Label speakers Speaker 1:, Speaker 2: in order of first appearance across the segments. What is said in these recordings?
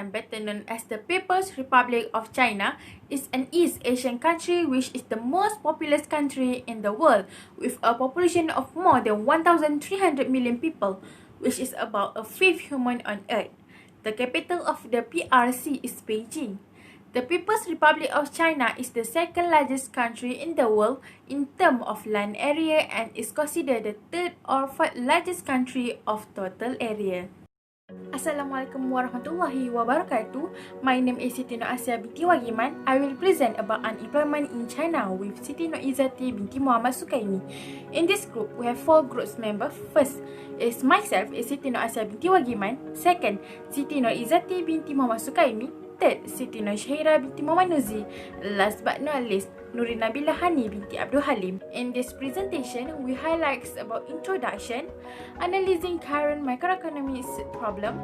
Speaker 1: and better known as the People's Republic of China, is an East Asian country which is the most populous country in the world, with a population of more than 1,300 million people, which is about a fifth human on Earth. The capital of the PRC is Beijing. The People's Republic of China is the second largest country in the world in terms of land area and is considered the third or fourth largest country of total area. Assalamualaikum warahmatullahi wabarakatuh. My name is Siti Nur Asia binti Wagiman. I will present about unemployment in China with Siti Nur Izzati binti Muhammad Sukaimi. In this group, we have 4 groups members. First is myself, is Siti Nur Asia binti Wagiman. Second, Siti Nur Izzati binti Muhammad Sukaimi. Third, Siti Nur Syahira binti Muhammad Nuzi. Last but not least, Nurin Nabila Hani binti Abdul Halim. In this presentation, we highlight about introduction, analyzing current macroeconomic problem,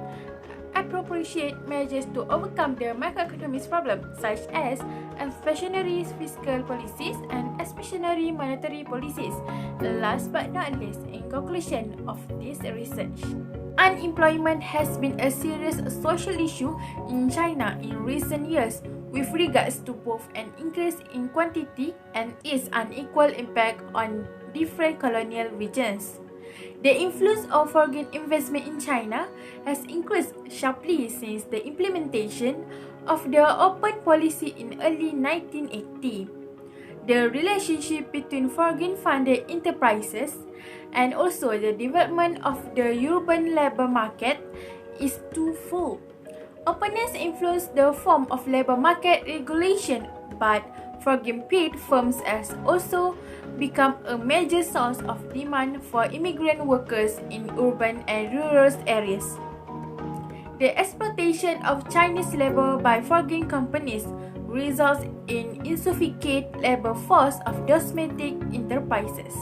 Speaker 1: appropriate measures to overcome the macroeconomic problem such as inflationary fiscal policies and expansionary monetary policies. Last but not least, in conclusion of this research, unemployment has been a serious social issue in China in recent years, with regards to both an increase in quantity and its unequal impact on different colonial regions. The influence of foreign investment in China has increased sharply since the implementation of the open policy in early 1980. The relationship between foreign-funded enterprises and also the development of the urban labor market is twofold. Openness influence the form of labor market regulation, but foreign-paid firms has also become a major source of demand for immigrant workers in urban and rural areas. The exploitation of Chinese labor by foreign companies results in insufficient labor force of domestic enterprises.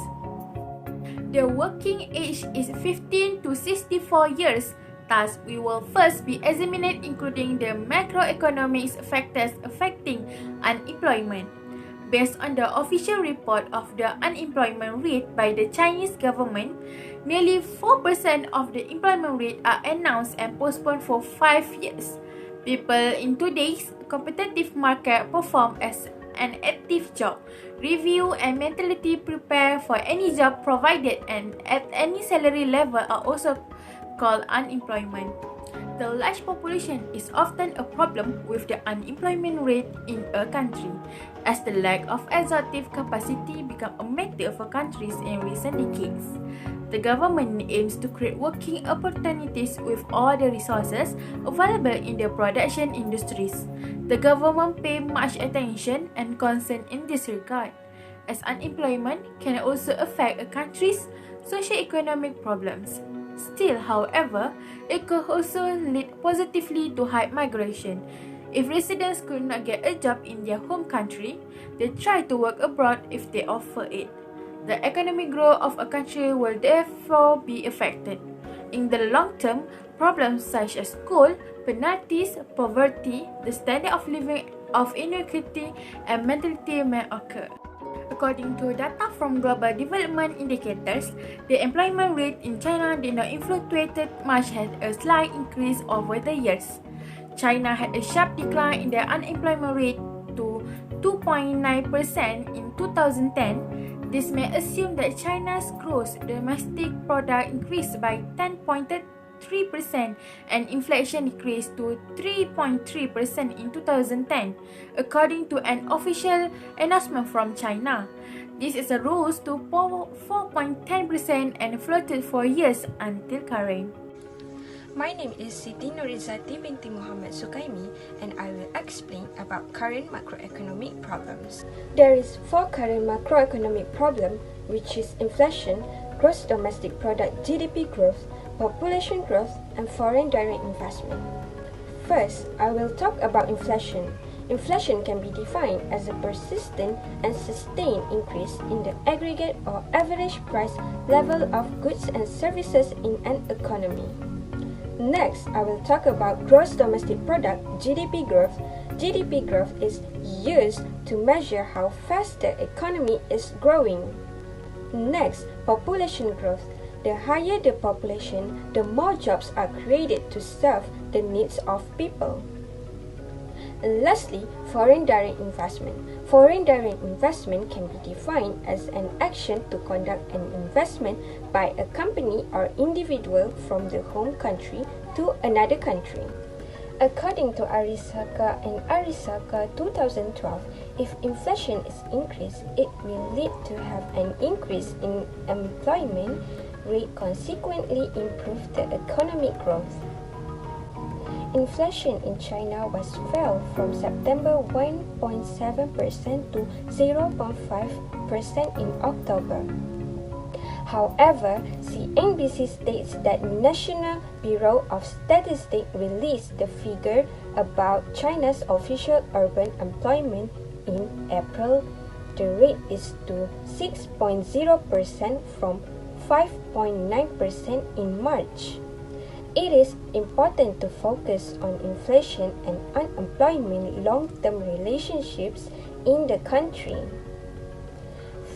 Speaker 1: The working age is 15 to 64 years. Thus, we will first be examined including the macroeconomic factors affecting unemployment. Based on the official report of the unemployment rate by the Chinese government, nearly 4% of the employment rate are announced and postponed for 5 years. People in today's competitive market perform as an active job, review and mentally prepare for any job provided and at any salary level are also called unemployment. The large population is often a problem with the unemployment rate in a country, as the lack of executive capacity become a matter for countries in recent decades. The government aims to create working opportunities with all the resources available in the production industries. The government pays much attention and concern in this regard, as unemployment can also affect a country's socio-economic problems. Still, however, it could also lead positively to high migration. If residents could not get a job in their home country, they try to work abroad if they offer it. The economic growth of a country will therefore be affected. In the long term, problems such as school, penalties, poverty, the standard of living of inequality, and mentality may occur. According to data from Global Development Indicators, the employment rate in China did not fluctuate much, had a slight increase over the years. China had a sharp decline in their unemployment rate to 2.9% in 2010. This may assume that China's gross domestic product increased by 10.3% and inflation decreased to 3.3% in 2010, according to an official announcement from China. This is a rose to 4.10% and floated for years until current.
Speaker 2: My name is Siti Nur Izzati binti Muhammad Sukaimi, and I will explain about current macroeconomic problems. There is 4 current macroeconomic problems, which is inflation, gross domestic product (GDP) growth, population growth, and foreign direct investment. First, I will talk about inflation. Inflation can be defined as a persistent and sustained increase in the aggregate or average price level of goods and services in an economy. Next, I will talk about gross domestic product (GDP) growth. GDP growth is used to measure how fast the economy is growing. Next, population growth. The higher the population, the more jobs are created to serve the needs of people. And lastly, foreign direct investment. Foreign direct investment can be defined as an action to conduct an investment by a company or individual from the home country to another country. According to Arisaka and Arisaka 2012, if inflation is increased, it will lead to have an increase in employment rate, consequently improve the economic growth. Inflation in China fell from September 1.7% to 0.5% in October. However, CNBC states that National Bureau of Statistics released the figure about China's official urban employment in April. The rate is to 6.0% from 5.9% in March. It is important to focus on inflation and unemployment long-term relationships in the country.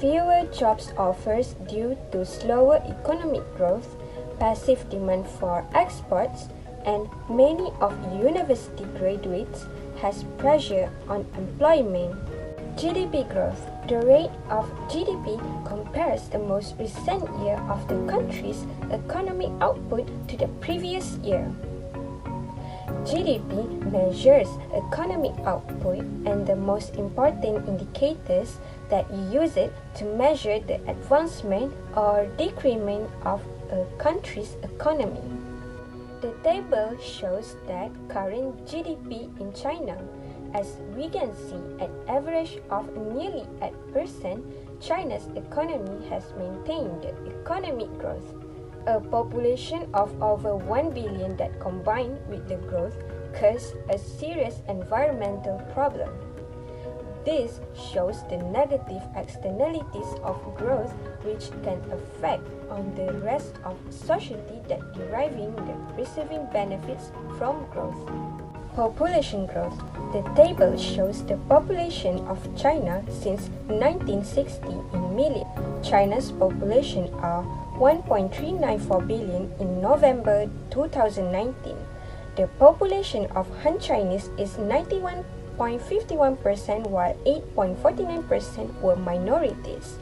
Speaker 2: Fewer jobs offers due to slower economic growth, passive demand for exports, and many of university graduates has pressure on employment. GDP growth. The rate of GDP compares the most recent year of the country's economic output to the previous year. GDP measures economic output and the most important indicators that use it to measure the advancement or decrement of a country's economy. The table shows that current GDP in China, as we can see, at average of nearly 8%, China's economy has maintained economic growth. A population of over 1 billion that combined with the growth cause a serious environmental problem. This shows the negative externalities of growth which can affect on the rest of society that deriving the receiving benefits from growth. Population growth. The table shows the population of China since 1960 in million. China's population are 1.394 billion in November 2019. The population of Han Chinese is 91.51%, while 8.49% were minorities.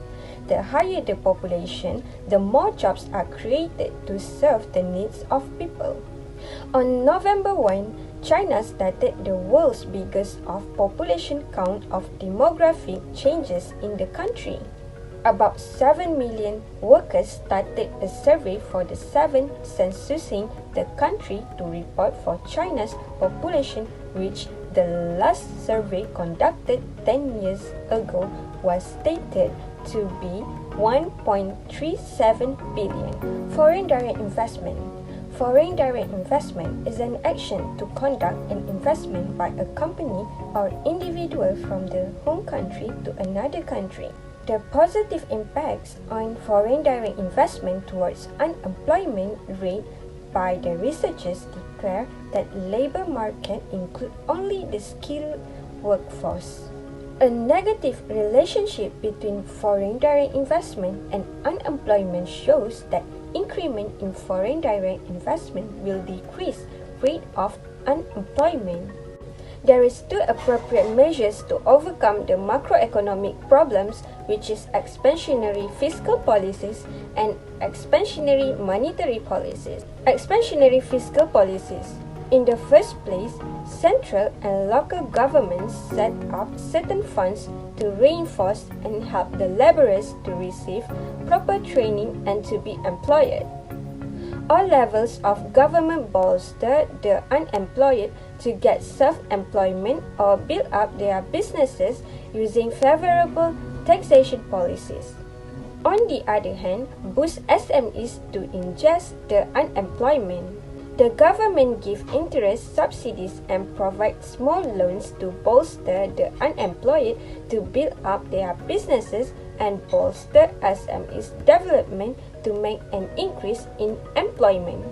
Speaker 2: The higher the population, the more jobs are created to serve the needs of people. On November 1, China started the world's biggest population count of demographic changes in the country. About 7 million workers started a survey for the 7th censusing the country to report for China's population, which the last survey conducted 10 years ago was stated to be 1.37 billion. Foreign direct investment. Foreign direct investment is an action to conduct an investment by a company or individual from the home country to another country. The positive impacts on foreign direct investment towards unemployment rate by the researchers declare that labor market include only the skilled workforce. A negative relationship between foreign direct investment and unemployment shows that increment in foreign direct investment will decrease rate of unemployment. There is two appropriate measures to overcome the macroeconomic problems, which is expansionary fiscal policies and expansionary monetary policies. Expansionary fiscal policies. In the first place, central and local governments set up certain funds to reinforce and help the laborers to receive proper training and to be employed. All levels of government bolster the unemployed to get self-employment or build up their businesses using favorable taxation policies. On the other hand, boost SMEs to ingest the unemployment. The government gives interest subsidies and provides small loans to bolster the unemployed to build up their businesses and bolster SMEs development to make an increase in employment.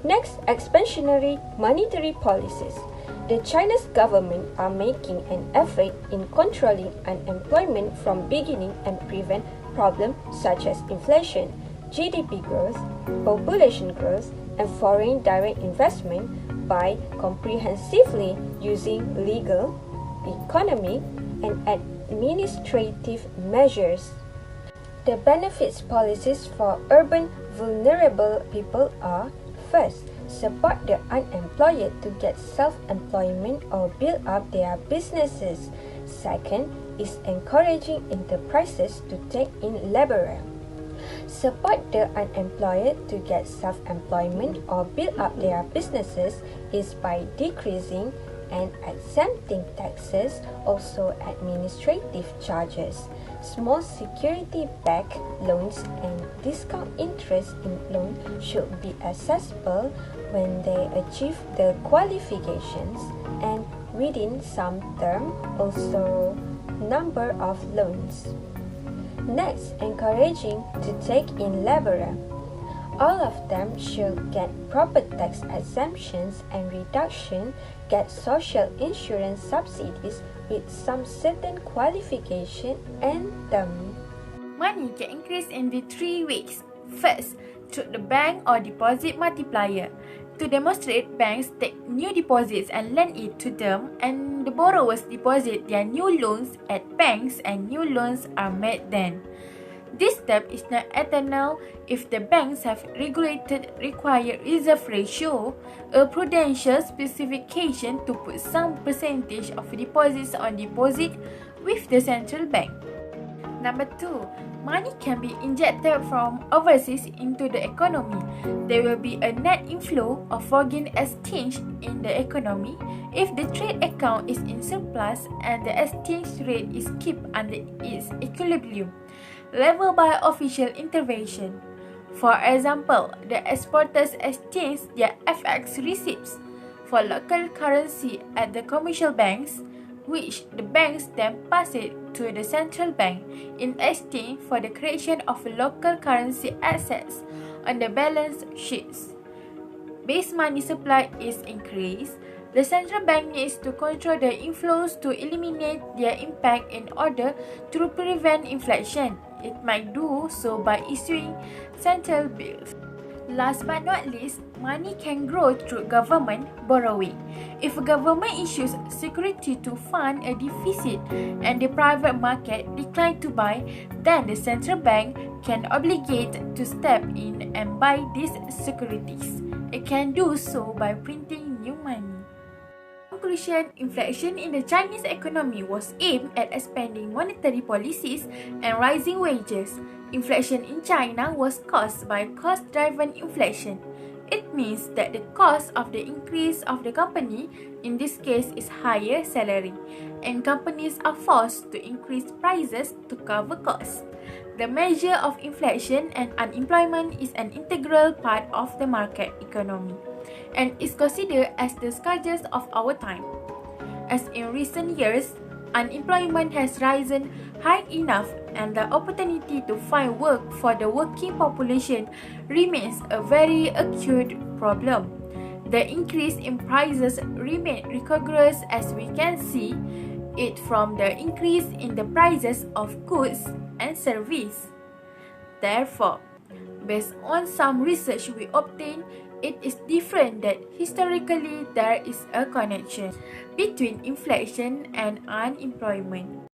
Speaker 2: Next, expansionary monetary policies. The Chinese government are making an effort in controlling unemployment from beginning and prevent problems such as inflation, GDP growth, population growth, and foreign direct investment by comprehensively using legal, economic, and administrative measures. The benefits policies for urban vulnerable people are: first, support the unemployed to get self-employment or build up their businesses. Second is encouraging enterprises to take in laborer. Support the unemployed to get self-employment or build up their businesses is by decreasing and exempting taxes, also administrative charges. Small security-backed loans and discount interest in loans should be accessible when they achieve the qualifications and within some term, also number of loans. Next, encouraging to take in laborer. All of them should get proper tax exemptions and reduction, get social insurance subsidies with some certain qualification and term.
Speaker 1: Money can increase in the three ways. First, through the bank or deposit multiplier. To demonstrate, banks take new deposits and lend it to them, and the borrowers deposit their new loans at banks and new loans are made then. This step is not eternal if the banks have regulated required reserve ratio, a prudential specification to put some percentage of deposits on deposit with the central bank. Number 2, money can be injected from overseas into the economy. There will be a net inflow of foreign exchange in the economy if the trade account is in surplus and the exchange rate is kept under its equilibrium, level by official intervention. For example, the exporters exchange their FX receipts for local currency at the commercial banks, which the banks then pass it to the central bank in exchange for the creation of local currency assets on the balance sheets. Base money supply is increased. The central bank needs to control the inflows to eliminate their impact in order to prevent inflation. It might do so by issuing central bills. Last but not least, money can grow through government borrowing. If a government issues security to fund a deficit and the private market decline to buy, then the central bank can obligate to step in and buy these securities. It can do so by printing new money. Conclusion, inflation in the Chinese economy was aimed at expanding monetary policies and rising wages. Inflation in China was caused by cost-driven inflation. It means that the cost of the increase of the company, in this case, is higher salary, and companies are forced to increase prices to cover costs. The measure of inflation and unemployment is an integral part of the market economy and is considered as the scourge of our time. As in recent years, unemployment has risen high enough and the opportunity to find work for the working population remains a very acute problem. The increase in prices remains rigorous, as we can see it from the increase in the prices of goods and services. Therefore, based on some research we obtained, it is different that historically there is a connection between inflation and unemployment.